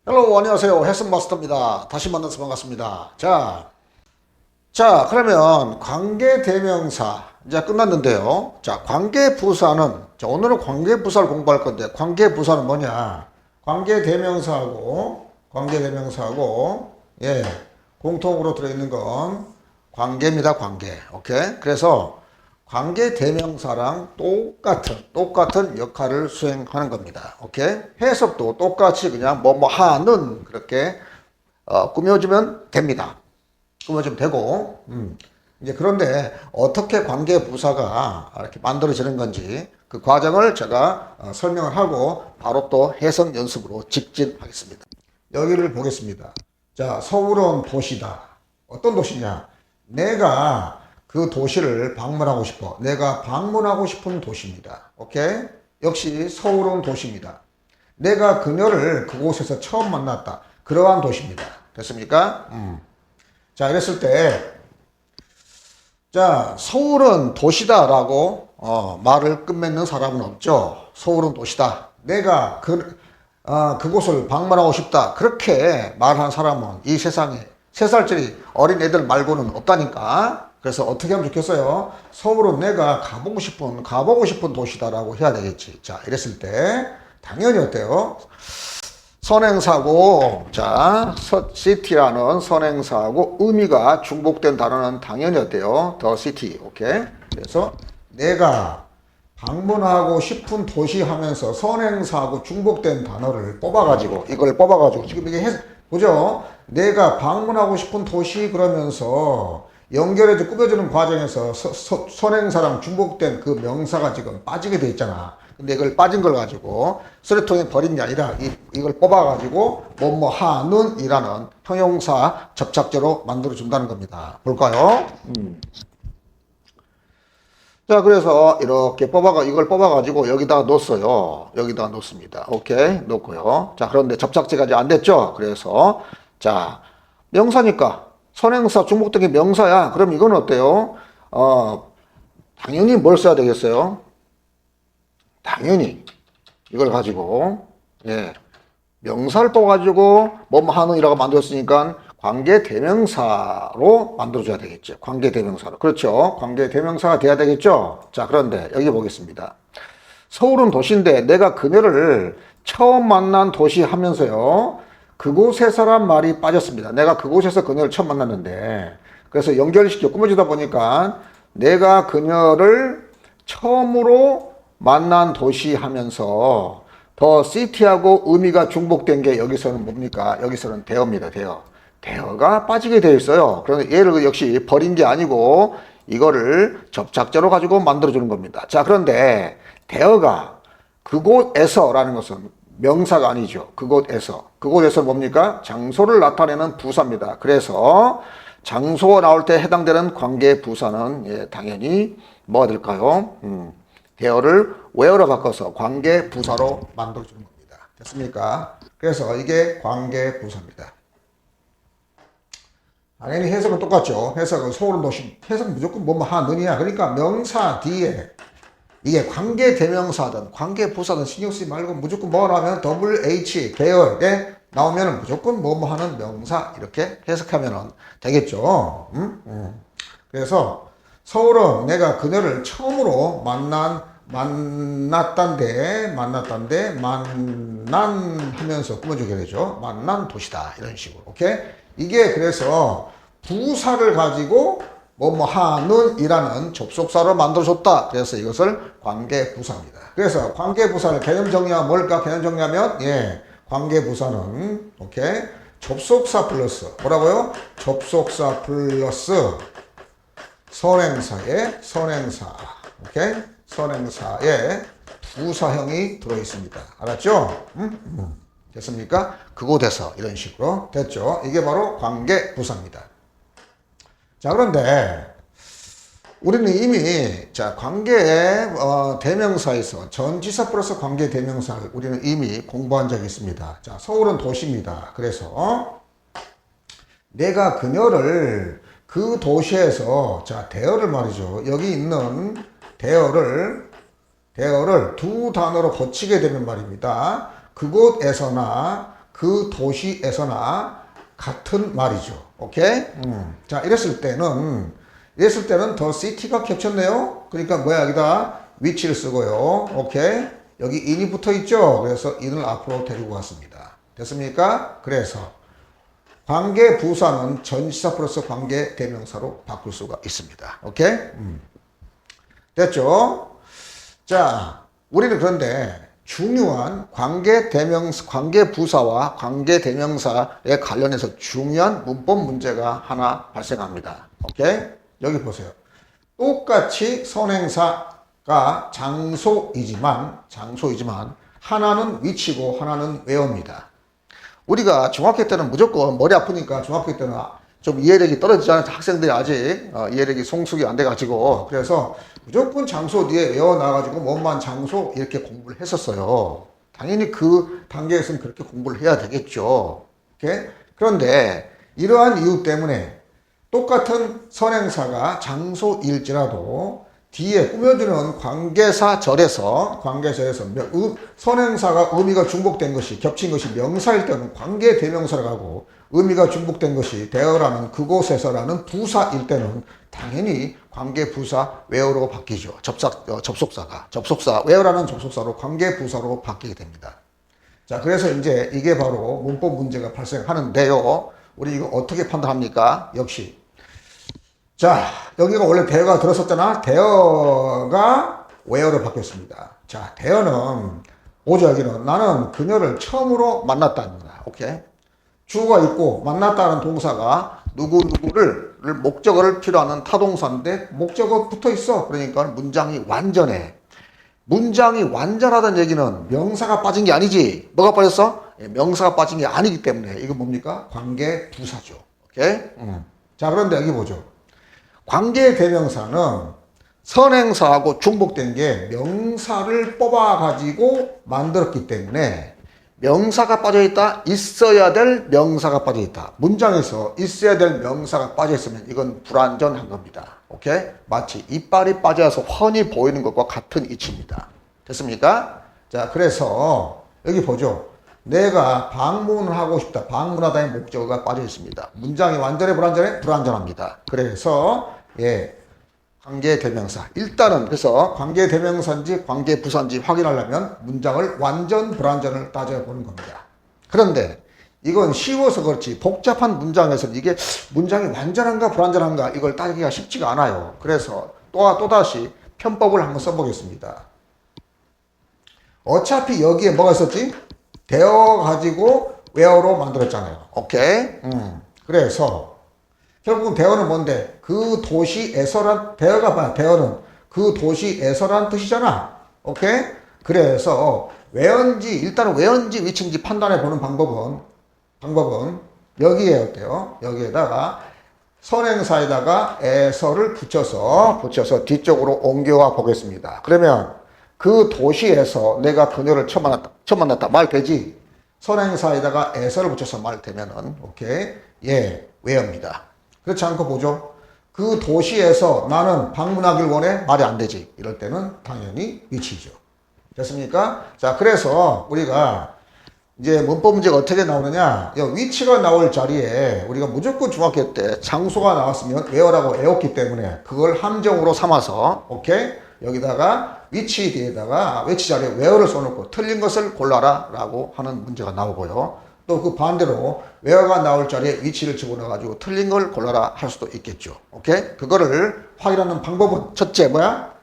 헬로, 안녕하세요. 헬스마스터입니다. 다시 만나서 반갑습니다. 그러면 관계대명사 이제 끝났는데요. 자, 관계부사는, 오늘은 관계부사를 공부할 건데, 관계부사는 뭐냐? 관계대명사하고, 예, 공통으로 들어있는 건 관계입니다. 관계. 오케이? 그래서 관계대명사랑 똑같은 역할을 수행하는 겁니다. 오케이? 해석도 똑같이 그냥 뭐뭐 하는 그렇게 꾸며주면 됩니다. 꾸며주면 되고, 이제 그런데 어떻게 관계부사가 이렇게 만들어지는 건지 그 과정을 제가 설명을 하고 바로 또 해석 연습으로 직진하겠습니다. 여기를 보겠습니다. 자, 서울은 도시다. 어떤 도시냐? 내가 그 도시를 방문하고 싶어. 내가 방문하고 싶은 도시입니다. 오케이? 역시 서울은 도시입니다. 내가 그녀를 그곳에서 처음 만났다. 그러한 도시입니다. 됐습니까? 자, 이랬을 때, 자, 서울은 도시다라고 말을 끝맺는 사람은 없죠. 서울은 도시다. 내가 그곳을 방문하고 싶다. 그렇게 말한 사람은 이 세상에 3살짜리 어린 애들 말고는 없다니까. 그래서 어떻게 하면 좋겠어요? 서울은 내가 가보고 싶은 도시다라고 해야 되겠지. 자, 이랬을 때 당연히 어때요? 선행사고, 자, city라는 선행사하고 의미가 중복된 단어는 당연히 어때요? the city. 오케이? 그래서 내가 방문하고 싶은 도시 하면서 선행사하고 중복된 단어를 이걸 뽑아가지고, 지금 이게 보죠? 내가 방문하고 싶은 도시 그러면서 연결해서 꾸며주는 과정에서 선행사랑 중복된 그 명사가 지금 빠지게 돼 있잖아. 근데 이걸 빠진 걸 가지고 쓰레통에 버린 게 아니라 이걸 뽑아가지고 뭐뭐 하는 이라는 형용사 접착제로 만들어준다는 겁니다. 볼까요? 자, 그래서 이렇게 이걸 뽑아가지고 여기다 놓았어요. 여기다 놓습니다. 오케이. 놓고요. 자, 그런데 접착제가 아직 안 됐죠? 그래서, 자, 명사니까, 선행사 중복된 게 명사야. 그럼 이건 어때요? 당연히 뭘 써야 되겠어요? 당연히 이걸 가지고, 예, 명사를 뽑아가지고 뭐뭐 하는 이라고 만들었으니까 관계대명사로 만들어줘야 되겠죠. 관계대명사로. 그렇죠. 관계대명사가 돼야 되겠죠. 자, 그런데 여기 보겠습니다. 서울은 도시인데 내가 그녀를 처음 만난 도시 하면서요. 그곳에서란 말이 빠졌습니다. 내가 그곳에서 그녀를 처음 만났는데 그래서 연결시켜 꾸며주다 보니까 내가 그녀를 처음으로 만난 도시 하면서 더 시티하고 의미가 중복된 게 여기서는 뭡니까? 여기서는 대어입니다. 대어가 빠지게 되어 있어요. 그런데 얘를 역시 버린 게 아니고 이거를 접착제로 가지고 만들어주는 겁니다. 자, 그런데 대어가 그곳에서라는 것은 명사가 아니죠. 그곳에서 뭡니까? 장소를 나타내는 부사입니다. 그래서 장소가 나올 때 해당되는 관계 부사는 예, 당연히 뭐가 될까요? 대어를 where로 바꿔서 관계 부사로 만들어주는 겁니다. 됐습니까? 그래서 이게 관계 부사입니다. 당연히 해석은 똑같죠. 해석은 서울은 도시, 해석은 무조건 뭐뭐 하느냐. 그러니까 명사 뒤에 이게 관계 대명사든 관계 부사든 신경 쓰지 말고 무조건 뭐라면 WH 계열에 나오면 무조건 뭐뭐 하는 명사 이렇게 해석하면 되겠죠. 그래서 서울은 내가 그녀를 처음으로 만났단데 만난 하면서 꾸며주게 되죠. 만난 도시다 이런 식으로. 오케이? 이게 그래서 부사를 가지고 뭐뭐 하는 이라는 접속사로 만들어줬다. 그래서 이것을 관계부사입니다. 그래서 관계부사를 개념 정리하면 뭘까? 개념 정리하면 예, 관계부사는 오케이 접속사 플러스 뭐라고요? 접속사 플러스 선행사 오케이 선행사에 부사형이 들어있습니다. 알았죠? 됐습니까? 그곳에서 이런 식으로 됐죠? 이게 바로 관계부사입니다. 자, 그런데 우리는 이미 자 관계 대명사에서 전치사 플러스 관계 대명사를 우리는 이미 공부한 적이 있습니다. 자, 서울은 도시입니다. 그래서 내가 그녀를 그 도시에서 자 대어를 말이죠. 여기 있는 대어를 두 단어로 거치게 되면 말입니다. 그곳에서나 그 도시에서나 같은 말이죠. 오케이? 자, 이랬을 때는 the city가 겹쳤네요. 그러니까 뭐야, 여기다 위치를 쓰고요. 오케이? 여기 in이 붙어 있죠. 그래서 in을 앞으로 데리고 왔습니다. 됐습니까? 그래서 관계 부사는 전치사 플러스 관계 대명사로 바꿀 수가 있습니다. 오케이? 됐죠? 자, 우리는 그런데 중요한 관계 부사와 관계 대명사에 관련해서 중요한 문법 문제가 하나 발생합니다. 오케이? 여기 보세요. 똑같이 선행사가 장소이지만 하나는 위치고 하나는 where입니다. 우리가 중학교 때는 무조건 머리 아프니까 중학교 때는 좀 이해력이 떨어지잖아요. 학생들이 아직 이해력이 성숙이 안 돼가지고. 그래서 무조건 장소 뒤에 외워놔가지고 뭐만 장소 이렇게 공부를 했었어요. 당연히 그 단계에서는 그렇게 공부를 해야 되겠죠. 오케이? 그런데 이러한 이유 때문에 똑같은 선행사가 장소일지라도 뒤에 꾸며주는 관계사절에서 선행사가 의미가 중복된 것이 겹친 것이 명사일 때는 관계대명사를 가고 의미가 중복된 것이 되어라는 그곳에서라는 부사일 때는 당연히 관계부사 where로 바뀌죠. 접속사 where라는 접속사로 관계부사로 바뀌게 됩니다. 자, 그래서 이제 이게 바로 문법 문제가 발생하는데요. 우리 이거 어떻게 판단합니까? 역시 자, 여기가 원래 대어가 들었었잖아. 대어가 where로 바뀌었습니다. 자, 대어는 보죠. 여기는 나는 그녀를 처음으로 만났다입니다. 오케이? 주어가 있고 만났다는 동사가 누구누구를 목적어를 필요하는 타동사인데 목적어 붙어 있어. 그러니까 문장이 완전해. 문장이 완전하다는 얘기는 명사가 빠진 게 아니지. 뭐가 빠졌어? 명사가 빠진 게 아니기 때문에 이거 뭡니까? 관계 부사죠. 오케이? 자, 그런데 여기 보죠. 관계 대명사는 선행사하고 중복된 게 명사를 뽑아가지고 만들었기 때문에 명사가 빠져있다, 있어야 될 명사가 빠져있다. 문장에서 있어야 될 명사가 빠져있으면 이건 불완전한 겁니다. 오케이? 마치 이빨이 빠져서 훤히 보이는 것과 같은 이치입니다. 됐습니까? 자, 그래서 여기 보죠. 내가 방문을 하고 싶다. 방문하다의 목적어가 빠져 있습니다. 문장이 완전해, 불완전해? 불완전합니다. 그래서 관계대명사. 일단은 그래서 관계대명사인지 관계부사인지 확인하려면 문장을 완전, 불완전을 따져보는 겁니다. 그런데 이건 쉬워서 그렇지 복잡한 문장에서는 이게 문장이 완전한가 불완전한가 이걸 따지기가 쉽지가 않아요. 그래서 또다시 편법을 한번 써보겠습니다. 어차피 여기에 뭐가 있었지? 대어가지고 where로 만들었잖아요. 오케이? 그래서 결국은 대어는 뭔데? 그 도시에서란, 대어가 뭐야? 대어는 그 도시에서란 뜻이잖아. 오케이? 그래서 일단은 where인지 위치인지 판단해 보는 방법은 여기에 어때요? 여기에다가 선행사에다가 에서를 붙여서 뒤쪽으로 옮겨와 보겠습니다. 그러면 그 도시에서 내가 그녀를 처음 만났다. 말 되지? 선행사에다가 에서를 붙여서 말 되면은, 오케이? where입니다. 그렇지 않고 보죠? 그 도시에서 나는 방문하길 원해? 말이 안 되지. 이럴 때는 당연히 위치죠. 됐습니까? 자, 그래서 우리가 이제 문법 문제가 어떻게 나오느냐? 위치가 나올 자리에 우리가 무조건 중학교 때 장소가 나왔으면 where라고 외웠기 때문에 그걸 함정으로 삼아서, 오케이? 여기다가 위치 뒤에다가 위치 자리에 where를 써놓고 틀린 것을 골라라 라고 하는 문제가 나오고요. 또 그 반대로 where가 나올 자리에 위치를 집어넣어가지고 틀린 걸 골라라 할 수도 있겠죠. 오케이? 그거를 확인하는 방법은 첫째 뭐야?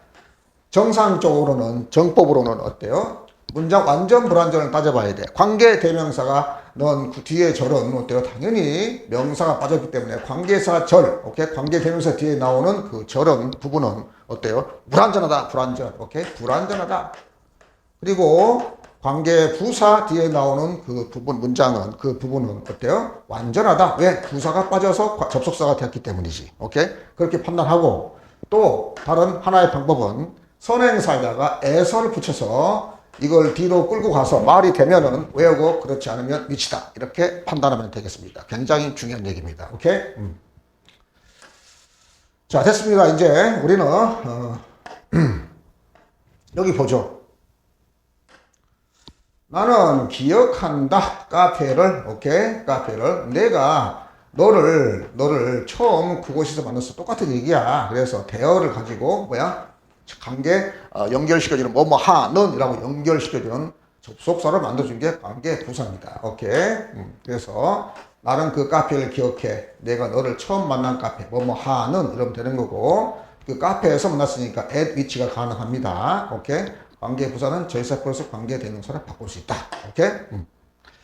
정법으로는 어때요? 문장 완전 불완전을 따져봐야 돼. 관계 대명사가 넌 그 뒤에 절은 어때요? 당연히 명사가 빠졌기 때문에 관계사 절, 오케이? 관계 대명사 뒤에 나오는 그 절은 부분은 어때요? 불완전하다, 불완전, 오케이? 불완전하다. 그리고 관계 부사 뒤에 나오는 그 부분은 어때요? 완전하다. 왜? 부사가 빠져서 접속사가 되었기 때문이지. 오케이? 그렇게 판단하고 또 다른 하나의 방법은 선행사에다가 에서를 붙여서 이걸 뒤로 끌고 가서 말이 되면은 외우고 그렇지 않으면 위치다. 이렇게 판단하면 되겠습니다. 굉장히 중요한 얘기입니다. 오케이? 자, 됐습니다. 이제 우리는 여기 보죠. 나는 기억한다. 카페를, 오케이? 카페를. 내가 너를 처음 그곳에서 만났어. 똑같은 얘기야. 그래서 대어를 가지고, 뭐야? 관계, 연결시켜주는, 하는이라고 연결시켜주는 접속사를 만들어준 게 관계 부사입니다. 오케이? 그래서, 나는 그 카페를 기억해. 내가 너를 처음 만난 카페, 하는, 이러면 되는 거고, 그 카페에서 만났으니까 at which가 가능합니다. 오케이? 관계 부사는 절사 플러스 관계 대명사를 바꿀 수 있다. 오케이?